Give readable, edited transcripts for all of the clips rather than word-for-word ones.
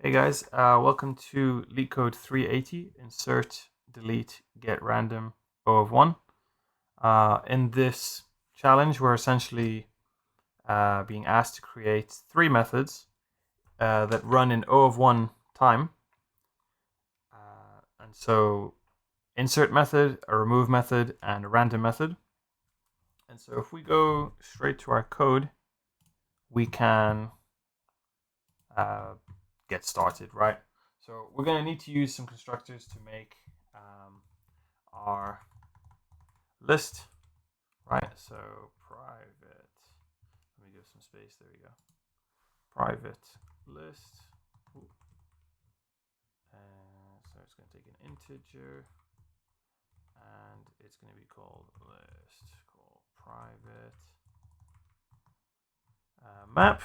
Hey guys, welcome to LeetCode 380, insert, delete, get random O of 1. In this challenge, we're essentially being asked to create three methods that run in O of 1 time. And so insert method, a remove method, and a random method. And so if we go straight to our code, we can get started, right? So we're going to need to use some constructors to make our list, right? So private, let me give some space, there we go. Private list. So it's going to take an integer and it's going to be called list, called private map,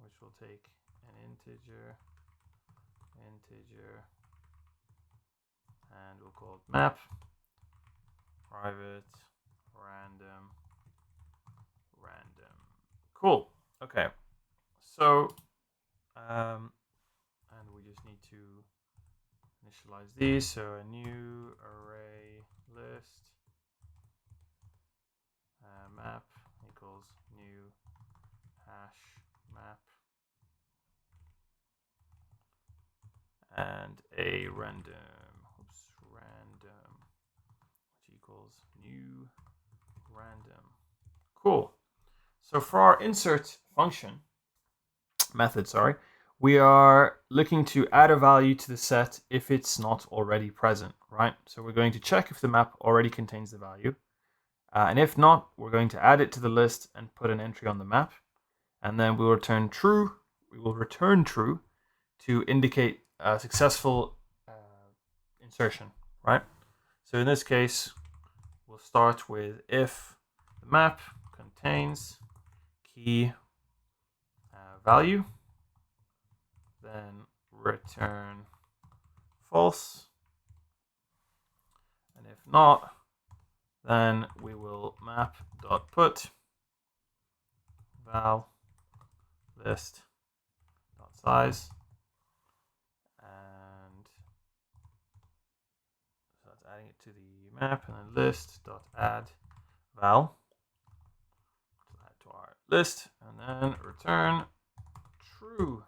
which will take an integer, and we'll call it map, private, random. Cool. Okay. So, and we just need to initialize these. So a new array list map equals new hash map and a random, which equals new random. Cool. So for our insert function method, we are looking to add a value to the set if it's not already present, right? So we're going to check if the map already contains the value. And if not, we're going to add it to the list and put an entry on the map. And then we'll return true. We will return true to indicate a successful insertion, right? So in this case, we'll start with if the map contains key value, then return false. And if not, then we will map.put val list dot size, and so that's adding it to the map, and then list dot add val, add to our list, and then return true.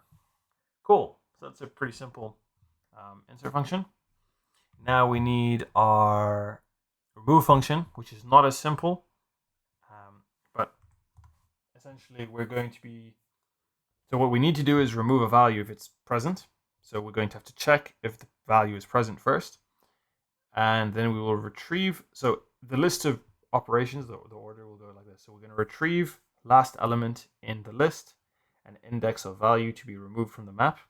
Cool. So that's a pretty simple insert function. Now we need our remove function, which is not as simple, but essentially we're going to be, so what we need to do is remove a value if it's present. So we're going to have to check if the value is present first, and then we will retrieve, so the list of operations, the order will go like this. So we're going to retrieve last element in the list, an index of value to be removed from the map.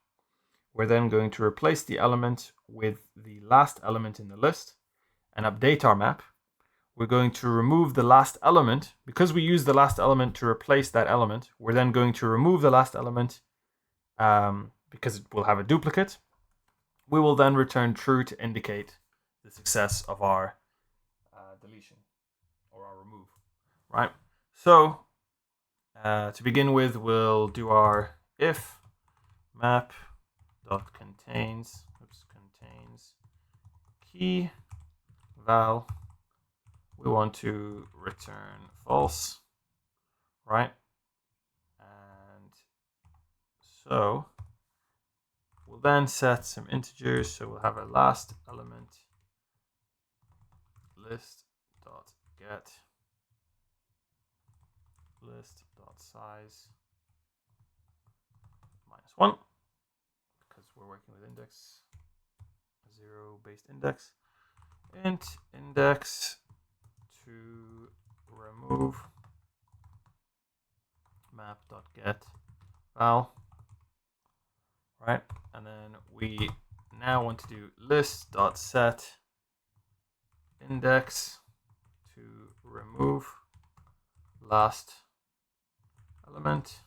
We're then going to replace the element with the last element in the list and update our map. We're going to remove the last element. Because we use the last element to replace that element, we're then going to remove the last element because it will have a duplicate. We will then return true to indicate the success of our deletion or our remove, right? So to begin with, we'll do our if map dot contains key val. We want to return false, right? And so we'll then set some integers. So we'll have our last element list dot get list dot size -1, because we're working with index 0 based index, int index to remove map.get val, right? And then we now want to do list.set index to remove last element,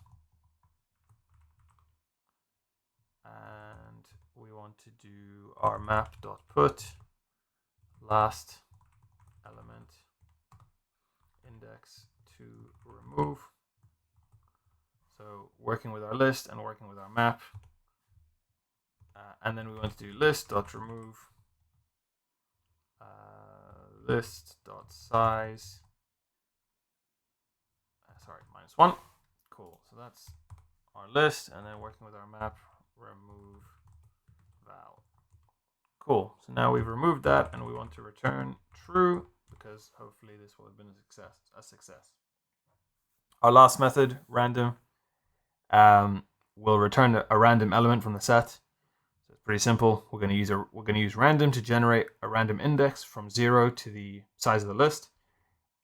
and we want to do our map.put last element index to remove. So working with our list and working with our map, and then we want to do list.remove list.size. Sorry, -1. Cool. So that's our list, and then working with our map, remove val. Cool. So now we've removed that, and we want to return true because hopefully this will have been a success. Our last method, random, will return a random element from the set. So it's pretty simple. We're going to use random to generate a random index from 0 to the size of the list,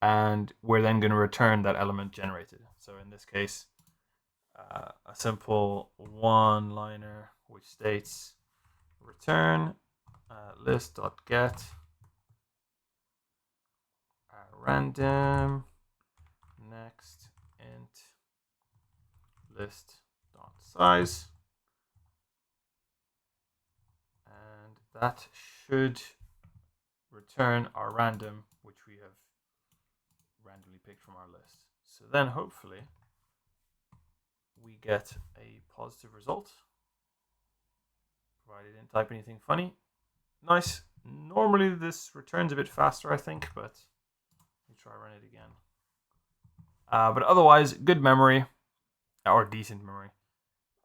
and we're then going to return that element generated. So in this case, a simple one-liner which states return list.get random next int list.size, and that should return our random, which we have randomly picked from our list. So then hopefully we get a positive result, provided I didn't type anything funny. Nice. Normally this returns a bit faster, I think, but let me try run it again. But otherwise, good memory, or decent memory.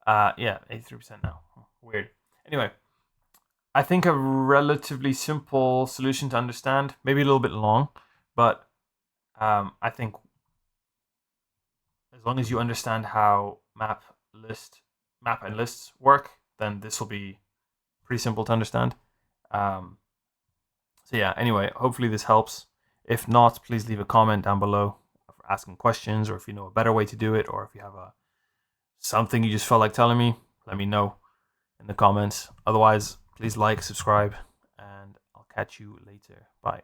Yeah, 83% now. Weird. Anyway, I think a relatively simple solution to understand, maybe a little bit long, but I think as long as you understand how map and lists work, then this will be pretty simple to understand. So yeah, anyway, hopefully this helps. If not, please leave a comment down below for asking questions, or if you know a better way to do it, or if you have something you just felt like telling me, let me know in the comments. Otherwise, please like, subscribe, and I'll catch you later. Bye.